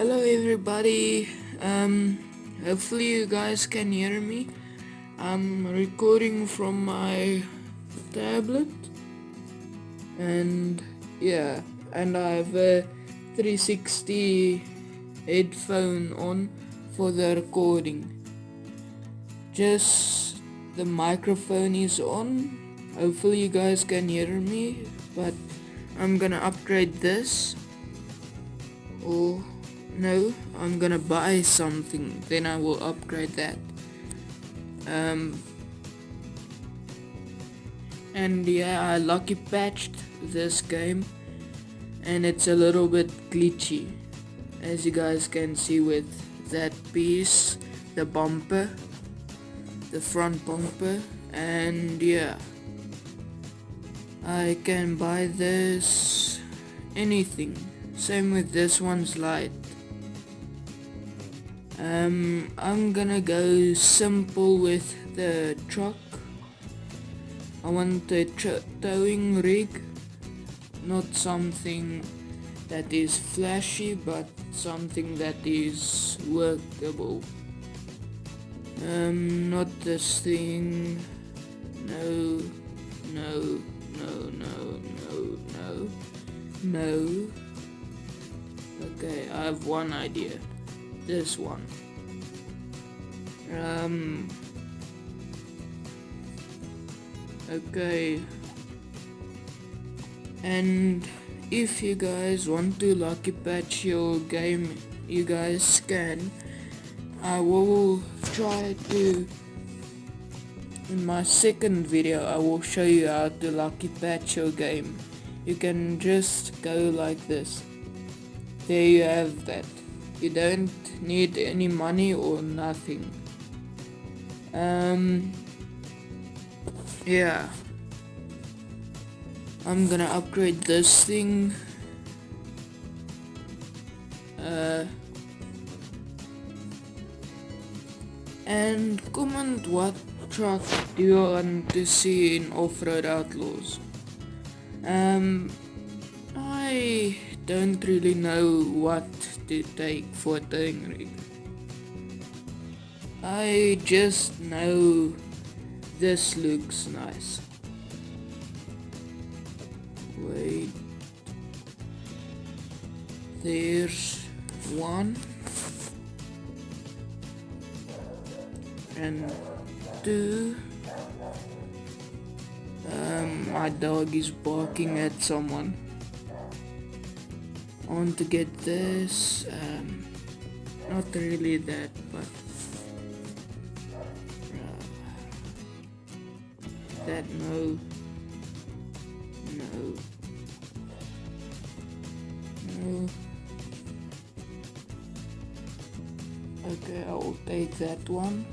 Hello everybody. Hopefully you guys can hear me. I'm recording from my tablet and yeah, and I have a 360 headphone on for the recording. Just the microphone is on. Hopefully you guys can hear me, but I'm gonna upgrade this. Or no, I'm gonna buy something, then I will upgrade that. And yeah, I lucky patched this game and it's a little bit glitchy, as you guys can see with that piece, the bumper, the front bumper. And yeah, I can buy this anything. Same with this one's light. I'm gonna go simple with the truck. I want a towing rig, not something that is flashy, but something that is workable. Not this thing. No, no, no, no, no, no, no. Okay, I have one idea. This one. Okay. And if you guys want to lucky patch your game, you guys can. I will try to, in my second video, I will show you how to lucky patch your game. You can just go like this. There you have that. You don't need any money or nothing. Yeah, I'm gonna upgrade this thing. And comment what truck do you want to see in Off-Road Outlaws. I don't really know what to take for a towing rig. I just know this looks nice. Wait, there's one and two. My dog is barking at someone. I want to get this, not really that, but that no. Okay, I will take that one.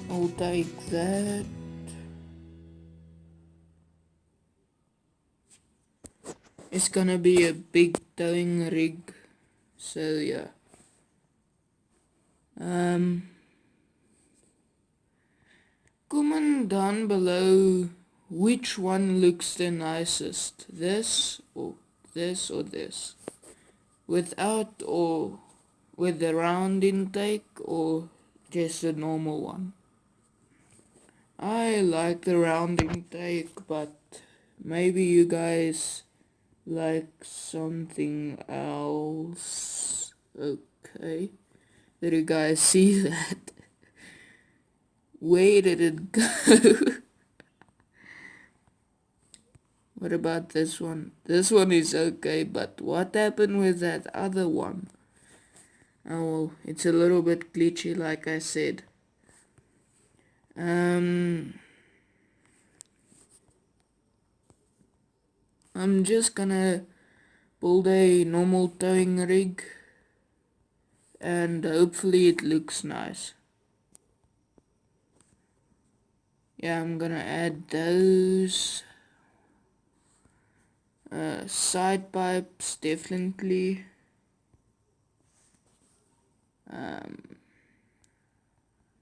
I'll take that. It's gonna be a big towing rig, so yeah. Comment down below which one looks the nicest, this or this or this, without or with the round intake or just a normal one. I like the round intake, but maybe you guys like something else. Okay, did you guys see that? Where did it go? What about this one? This one is okay, but what happened with that other one? Oh well, it's a little bit glitchy like I said. I'm just gonna build a normal towing rig and hopefully it looks nice. Yeah, I'm gonna add those side pipes definitely.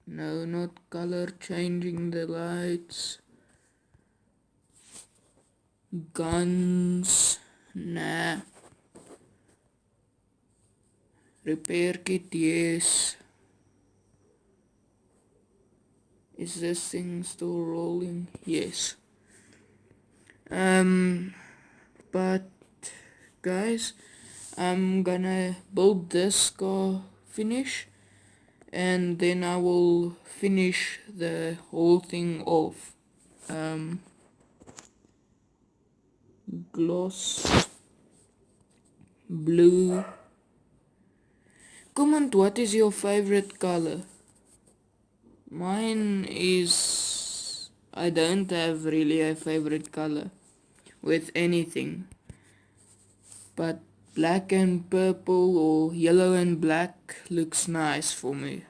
No, not color changing the lights. Guns, nah. Repair kit, yes. Is this thing still rolling? Yes. But guys, I'm gonna build this car finish, and then I will finish the whole thing off. Gloss blue. Comment what is your favorite color. Mine is, I don't have really a favorite color with anything, but black and purple or yellow and black looks nice for me.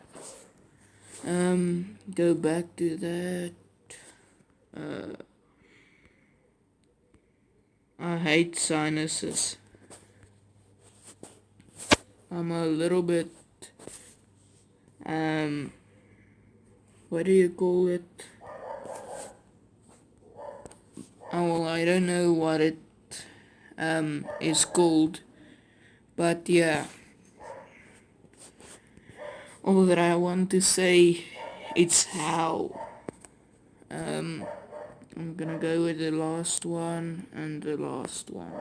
Go back to that. I hate sinuses. I'm a little bit, what do you call it? Oh, well, I don't know what it, is called, but yeah. All that I want to say, it's how. I'm gonna go with the last one and the last one.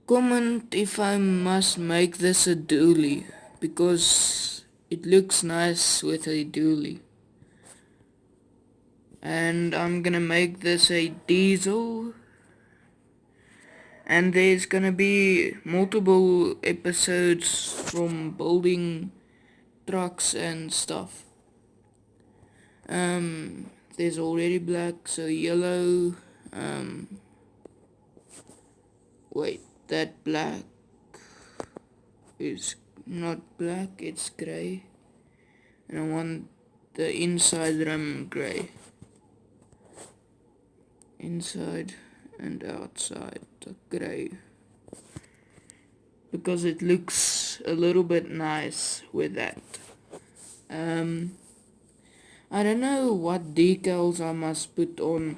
Comment if I must make this a dually, because it looks nice with a dually. And I'm gonna make this a diesel, and there's gonna be multiple episodes from building trucks and stuff. There's already black, so yellow. Wait, that black is not black, it's grey. And I want the inside rim grey. Inside and outside grey. Because it looks a little bit nice with that. I don't know what decals I must put on.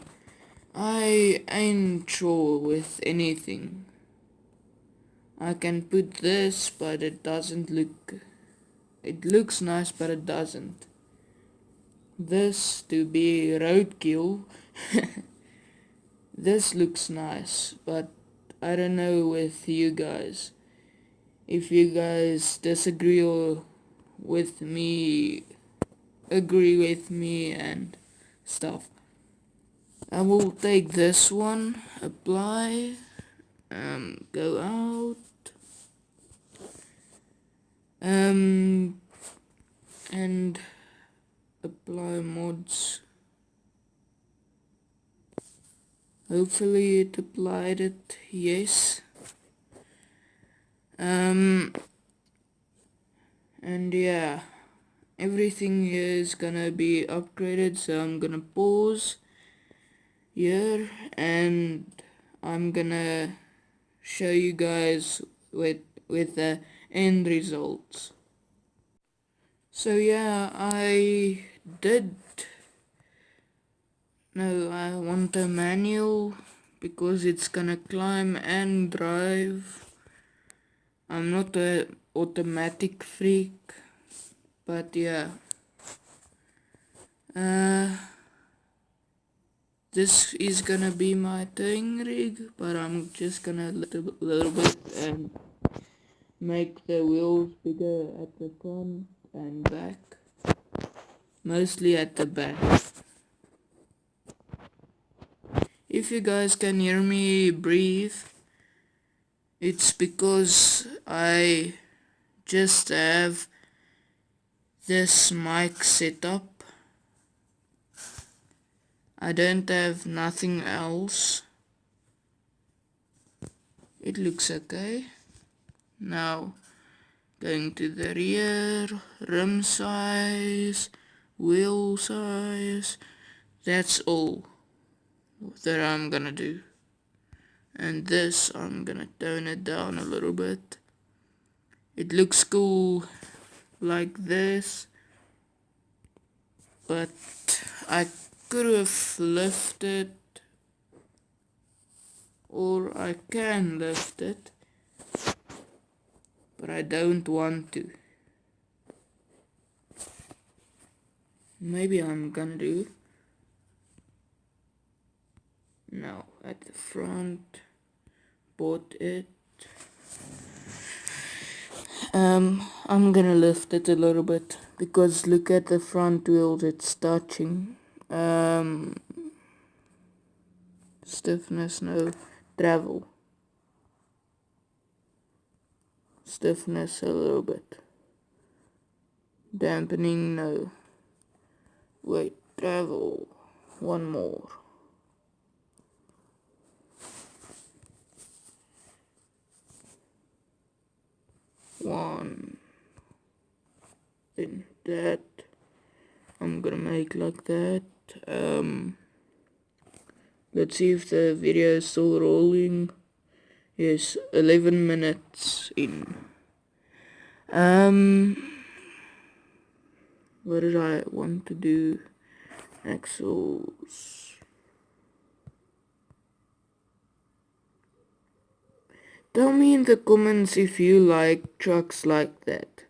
I ain't sure with anything. I can put this, but it doesn't look... It looks nice, but it doesn't. This to be roadkill. This looks nice, but I don't know with you guys. If you guys disagree or with me, agree with me and stuff. I will take this one, apply, go out, and apply mods. Hopefully it applied it, yes. And yeah, everything here is gonna be upgraded, so I'm gonna pause here and I'm gonna show you guys with the end results. So yeah, I want a manual because it's gonna climb and drive. I'm not a automatic freak, but yeah. This is gonna be my towing rig, but I'm just gonna lift a little bit and make the wheels bigger at the front and back. Mostly at the back. If you guys can hear me breathe, it's because I just have this mic set up. I don't have nothing else. It looks okay. Now, going to the rear, rim size, wheel size, that's all that I'm gonna do. And this, I'm gonna tone it down a little bit. It looks cool like this. but I could have lifted, or I can lift it, but I don't want to. Maybe I'm gonna do now at the front, bought it. I'm gonna lift it a little bit because look at the front wheels, it's touching. Stiffness, no. Travel. Stiffness a little bit. Dampening, no. Wait, travel. One more. One. Then that. I'm gonna make like that. Let's see if the video is still rolling. Yes, 11 minutes in. What did I want to do? Axles. Tell me in the comments if you like trucks like that.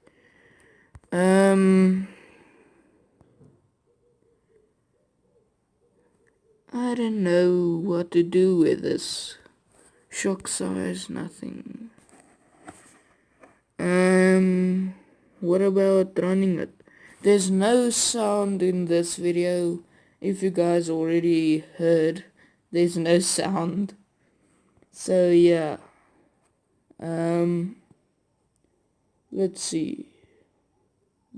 I don't know what to do with this. Shock size, nothing. What about running it? There's no sound in this video. If you guys already heard, there's no sound. So yeah. Let's see.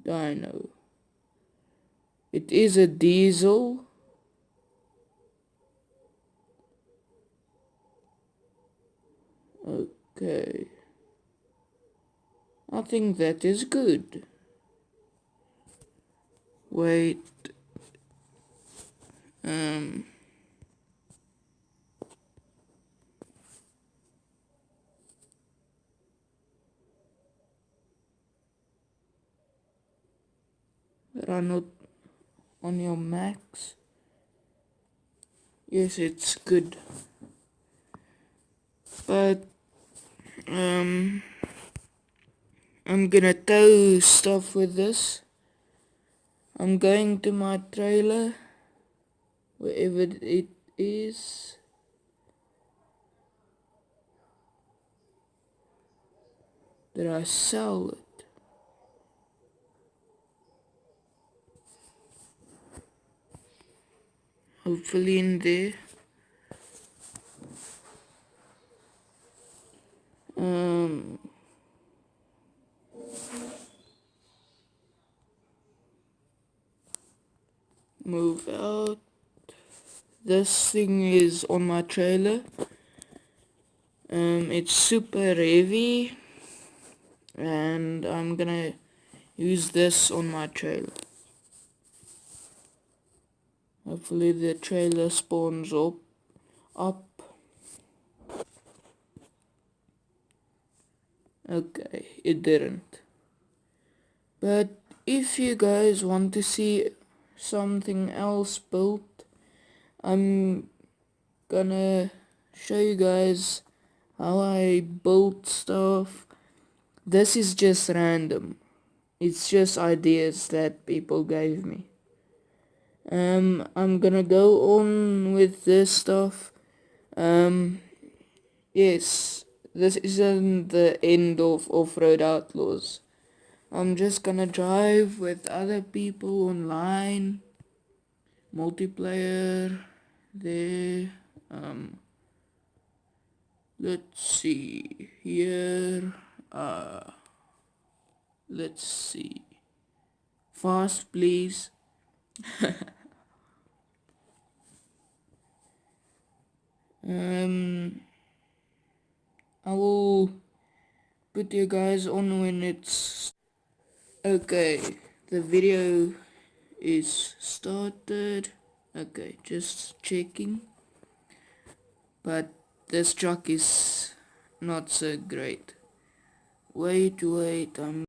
Dyno. It is a diesel. Okay. I think that is good. Wait. Run it on your max. Yes, it's good. But I'm gonna tow stuff with this. I'm going to my trailer, wherever it is. Did I sell it? Hopefully in there. Move out. This thing is on my trailer. It's super heavy, and I'm gonna use this on my trailer. Hopefully the trailer spawns up. Okay, it didn't. But if you guys want to see something else built, I'm gonna show you guys how I build stuff. This is just random. It's just ideas that people gave me. I'm gonna go on with this stuff. Yes, this isn't the end of Off-Road Outlaws. I'm just gonna drive with other people online. Multiplayer there. Let's see here. Let's see. Fast, please. I will put you guys on when it's okay. The video is started. Okay, just checking. But this truck is not so great. Wait, I'm